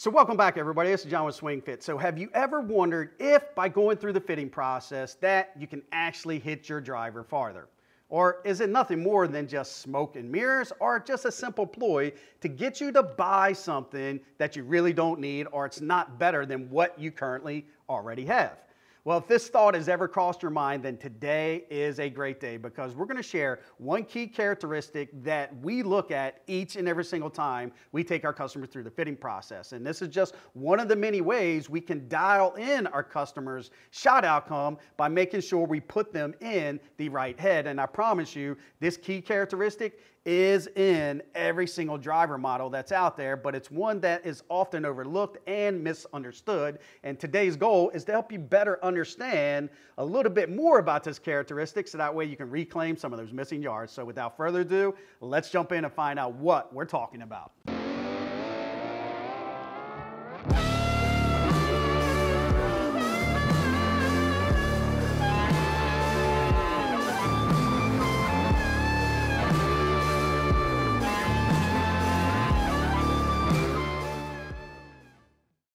So welcome back, everybody. This is John with SwingFit. So have you ever wondered if by going through the fitting process that you can actually hit your driver farther? Or is it nothing more than just smoke and mirrors, or just a simple ploy to get you to buy something that you really don't need, or it's not better than what you currently already have? Well, if this thought has ever crossed your mind, then today is a great day, because we're going to share one key characteristic that we look at each and every single time we take our customers through the fitting process. And this is just one of the many ways we can dial in our customers' shot outcome by making sure we put them in the right head. And I promise you, this key characteristic is in every single driver model that's out there, but it's one that is often overlooked and misunderstood. And today's goal is to help you better understand a little bit more about this characteristic, so that way you can reclaim some of those missing yards. So without further ado, let's jump in and find out what we're talking about.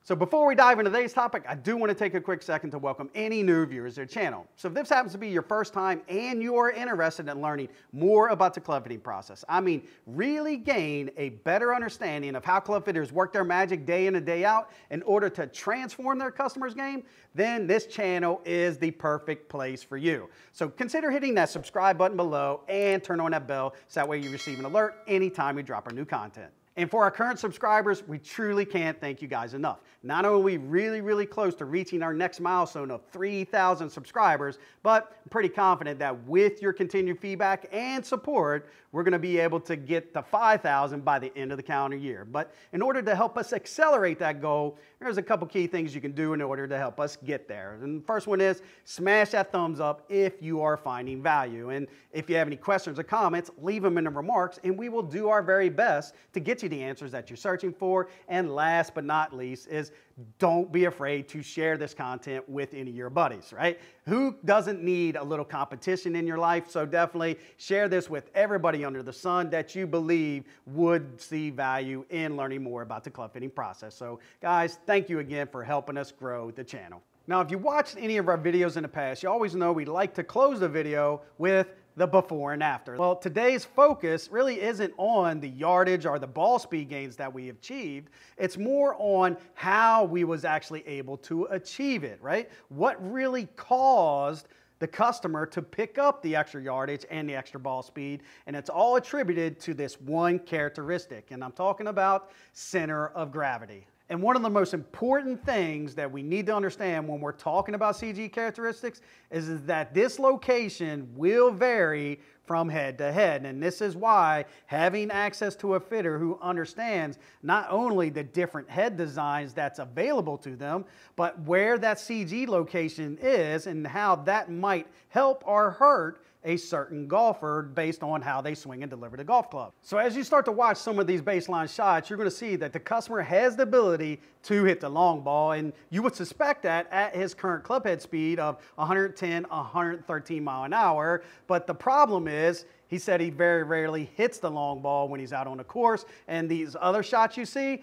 So before we dive into today's topic, I do want to take a quick second to welcome any new viewers to the channel. So if this happens to be your first time and you are interested in learning more about the club fitting process, I mean really gain a better understanding of how club fitters work their magic day in and day out in order to transform their customers' game, then this channel is the perfect place for you. So consider hitting that subscribe button below and turn on that bell, so that way you receive an alert anytime we drop our new content. And for our current subscribers, we truly can't thank you guys enough. Not only are we really close to reaching our next milestone of 3,000 subscribers, but I'm pretty confident that with your continued feedback and support, we're going to be able to get to 5,000 by the end of the calendar year. But in order to help us accelerate that goal, there's a couple key things you can do in order to help us get there. And the first one is smash that thumbs up if you are finding value. And if you have any questions or comments, leave them in the remarks, and we will do our very best to get you the answers that you're searching for. And last but not least is don't be afraid to share this content with any of your buddies, right? Who doesn't need a little competition in your life? So definitely share this with everybody under the sun that you believe would see value in learning more about the club fitting process. So guys, thank you again for helping us grow the channel. Now, if you watched any of our videos in the past, you always know we like to close the video with the before and after. Well, today's focus really isn't on the yardage or the ball speed gains that we achieved. It's more on how we was actually able to achieve it, right? What really caused the customer to pick up the extra yardage and the extra ball speed, and it's all attributed to this one characteristic, and I'm talking about center of gravity. And one of the most important things that we need to understand when we're talking about CG characteristics is that this location will vary from head to head. And this is why having access to a fitter who understands not only the different head designs that's available to them, but where that CG location is and how that might help or hurt a certain golfer based on how they swing and deliver the golf club. So as you start to watch some of these baseline shots, you're going to see that the customer has the ability to hit the long ball, and you would suspect that at his current club head speed of 110, 113 mile an hour. But the problem is, he said he very rarely hits the long ball when he's out on the course. And these other shots you see,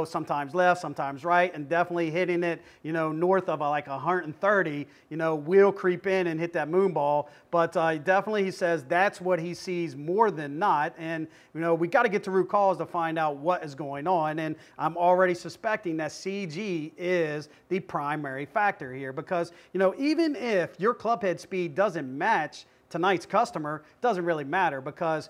sometimes left, sometimes right, and definitely hitting it, north of like 130, will creep in and hit that moon ball. But definitely he says that's what he sees more than not. And, we got to get to root cause to find out what is going on. And I'm already suspecting that CG is the primary factor here, because, even if your club head speed doesn't match tonight's customer, doesn't really matter, because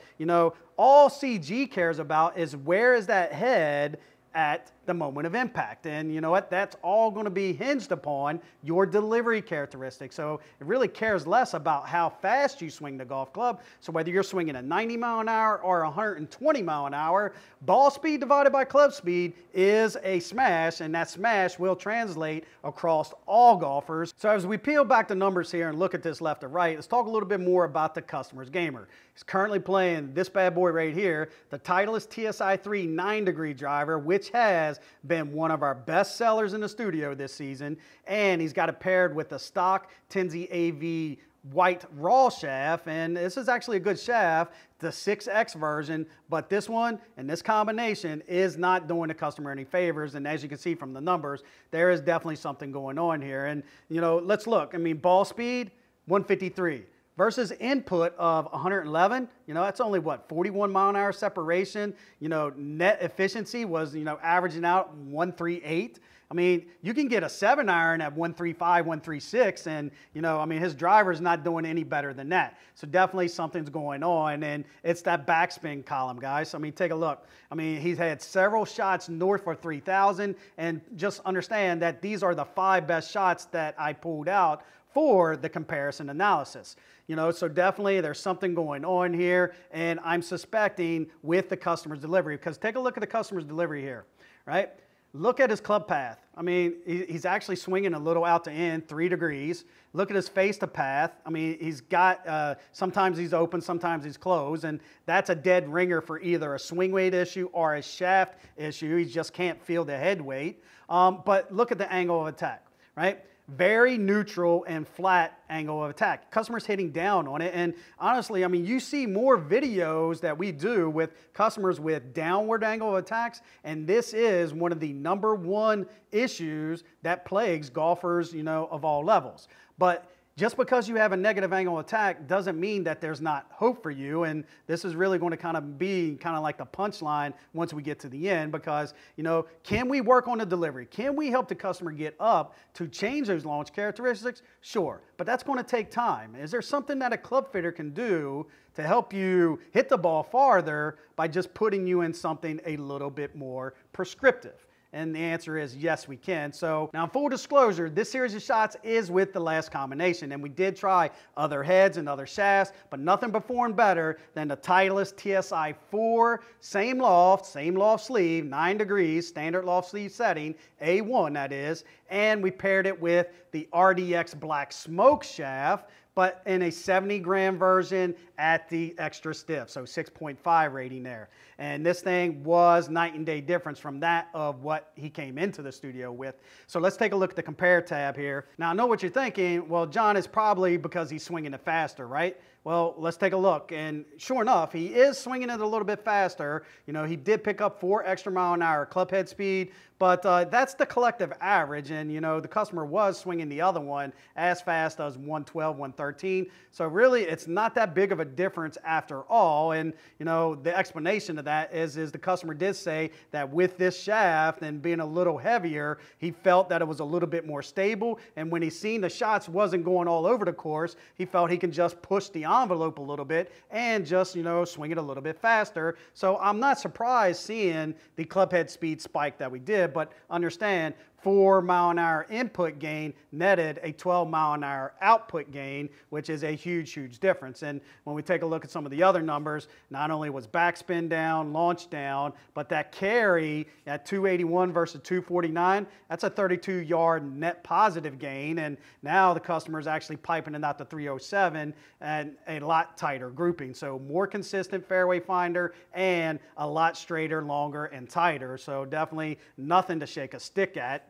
all CG cares about is where is that head at the moment of impact. And you know what? That's all going to be hinged upon your delivery characteristics. So it really cares less about how fast you swing the golf club. So whether you're swinging at 90 mile an hour or 120 mile an hour, ball speed divided by club speed is a smash, and that smash will translate across all golfers. So as we peel back the numbers here and look at this left to right, let's talk a little bit more about the customer's gamer. He's currently playing this bad boy right here, the Titleist TSI-3 9-degree driver, which has been one of our best sellers in the studio this season, and he's got it paired with the stock Tenzi AV white raw shaft, and this is actually a good shaft, the 6X version, but this one and this combination is not doing the customer any favors. And as you can see from the numbers, there is definitely something going on here. And you know, let's look. I mean, ball speed 153 versus input of 111. You know, that's only what, 41 mile an hour separation. You know, net efficiency was, you know, averaging out 138. I mean, you can get a 7-iron at 135, 136, and, you know, I mean, his driver's not doing any better than that. So definitely something's going on, and it's that backspin column, guys. I mean, take a look. I mean, he's had several shots north for 3,000, and just understand that these are the 5 best shots that I pulled out for the comparison analysis. You know, so definitely there's something going on here, and I'm suspecting with the customer's delivery, because take a look at the customer's delivery here, right? Look at his club path. I mean, he's actually swinging a little out to in, 3 degrees. Look at his face to path. I mean, he's got, sometimes he's open, sometimes he's closed, and that's a dead ringer for either a swing weight issue or a shaft issue. He just can't feel the head weight. But look at the angle of attack, right? Very neutral and flat angle of attack. Customers hitting down on it. And honestly, I mean, you see more videos that we do with customers with downward angle of attacks. And this is one of the #1 issues that plagues golfers, you know, of all levels. But just because you have a negative angle attack doesn't mean that there's not hope for you. And this is really going to kind of be kind of like the punchline once we get to the end, because, you know, can we work on the delivery? Can we help the customer get up to change those launch characteristics? Sure, but that's going to take time. Is there something that a club fitter can do to help you hit the ball farther by just putting you in something a little bit more prescriptive? And the answer is yes, we can. So now, full disclosure, this series of shots is with the last combination, and we did try other heads and other shafts, but nothing performed better than the Titleist TSI 4, same loft sleeve, 9 degrees, standard loft sleeve setting, A1 that is, and we paired it with the RDX Black Smoke shaft, but in a 70-gram version at the extra stiff, so 6.5 rating there. And this thing was night and day difference from that of what he came into the studio with. So let's take a look at the compare tab here. Now I know what you're thinking, well, John, is probably because he's swinging it faster, right? Well, let's take a look, and sure enough, he is swinging it a little bit faster. You know, he did pick up 4 extra mile an hour club head speed, but that's the collective average, and you know, the customer was swinging the other one as fast as 112, 113, so really it's not that big of a difference after all. And you know, the explanation of that is the customer did say that with this shaft and being a little heavier, he felt that it was a little bit more stable, and when he seen the shots wasn't going all over the course, he felt he can just push the envelope a little bit and just, you know, swing it a little bit faster. So I'm not surprised seeing the club head speed spike that we did, but understand 4 mile an hour input gain netted a 12 mile an hour output gain, which is a huge, huge difference. And when we take a look at some of the other numbers, not only was backspin down, launch down, but that carry at 281 versus 249, that's a 32-yard net positive gain. And now the customer is actually piping it out to 307 and a lot tighter grouping. So more consistent fairway finder and a lot straighter, longer, and tighter. So definitely nothing to shake a stick at.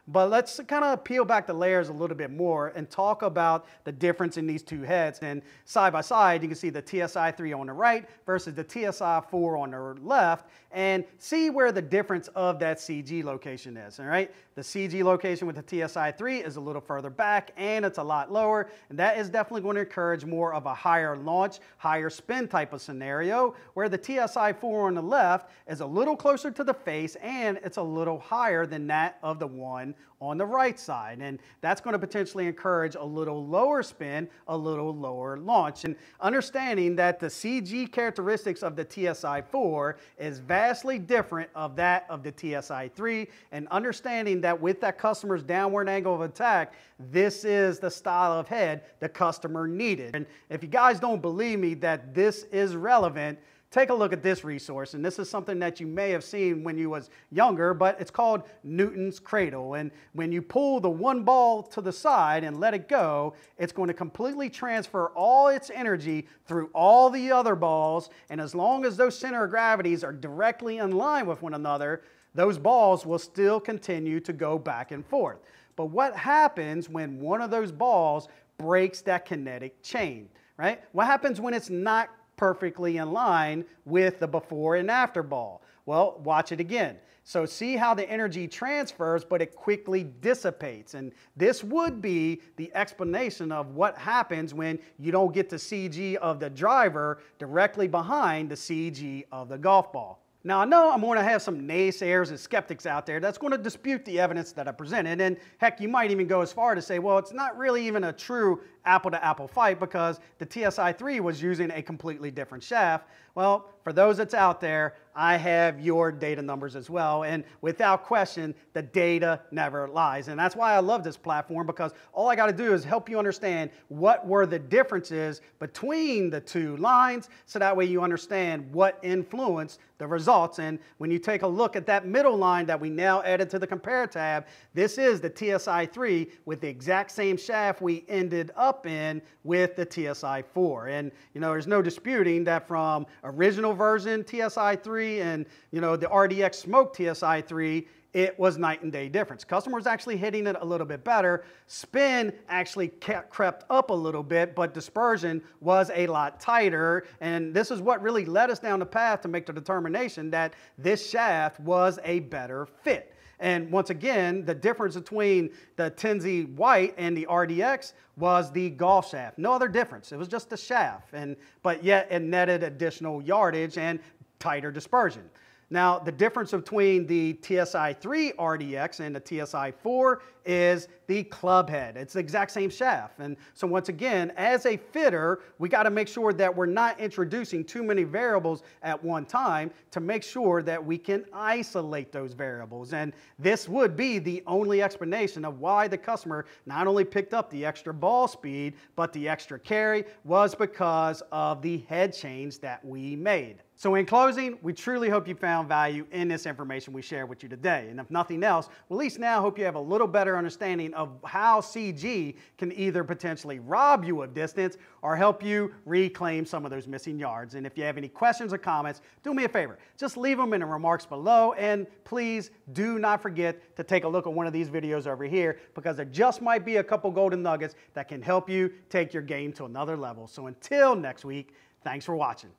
But let's kind of peel back the layers a little bit more and talk about the difference in these two heads. And side by side, you can see the TSI 3 on the right versus the TSI 4 on the left, and see where the difference of that CG location is, all right? The CG location with the TSI 3 is a little further back, and it's a lot lower, and that is definitely going to encourage more of a higher launch, higher spin type of scenario, where the TSI 4 on the left is a little closer to the face, and it's a little higher than that of the one on the right side, and that's going to potentially encourage a little lower spin, a little lower launch. And understanding that the CG characteristics of the TSI 4 is vastly different of that of the TSI 3, and understanding that with that customer's downward angle of attack, this is the style of head the customer needed. And if you guys don't believe me that this is relevant, take a look at this resource, and this is something that you may have seen when you was younger, but it's called Newton's Cradle. And when you pull the one ball to the side and let it go, it's going to completely transfer all its energy through all the other balls, and as long as those center of gravities are directly in line with one another, those balls will still continue to go back and forth. But what happens when one of those balls breaks that kinetic chain, right? What happens when it's not perfectly in line with the before and after ball? Well, watch it again. So see how the energy transfers, but it quickly dissipates. And this would be the explanation of what happens when you don't get the CG of the driver directly behind the CG of the golf ball. Now, I know I'm going to have some naysayers and skeptics out there that's going to dispute the evidence that I presented. And heck, you might even go as far to say, well, it's not really even a true apple-to-apple fight because the TSI-3 was using a completely different shaft. Well, for those that's out there, I have your data numbers as well. And without question, the data never lies. And that's why I love this platform, because all I got to do is help you understand what were the differences between the two lines, so that way you understand what influenced the results. And when you take a look at that middle line that we now added to the compare tab, this is the TSI-3 with the exact same shaft we ended up in with the TSI-4. And there's no disputing that from original version TSI-3 and the RDX Smoke TSI-3, it was night and day difference. Customers actually hitting it a little bit better. Spin actually crept up a little bit, but dispersion was a lot tighter. And this is what really led us down the path to make the determination that this shaft was a better fit. And once again, the difference between the Tenzi White and the RDX was the golf shaft. No other difference. It was just the shaft, but yet it netted additional yardage and tighter dispersion. Now, the difference between the TSI-3 RDX and the TSI-4 is the club head. It's the exact same shaft. And so once again, as a fitter, we got to make sure that we're not introducing too many variables at one time to make sure that we can isolate those variables. And this would be the only explanation of why the customer not only picked up the extra ball speed, but the extra carry was because of the head change that we made. So in closing, we truly hope you found value in this information we shared with you today. And if nothing else, well, at least now I hope you have a little better understanding of how CG can either potentially rob you of distance or help you reclaim some of those missing yards. And if you have any questions or comments, do me a favor. Just leave them in the remarks below. And please do not forget to take a look at one of these videos over here, because there just might be a couple golden nuggets that can help you take your game to another level. So until next week, thanks for watching.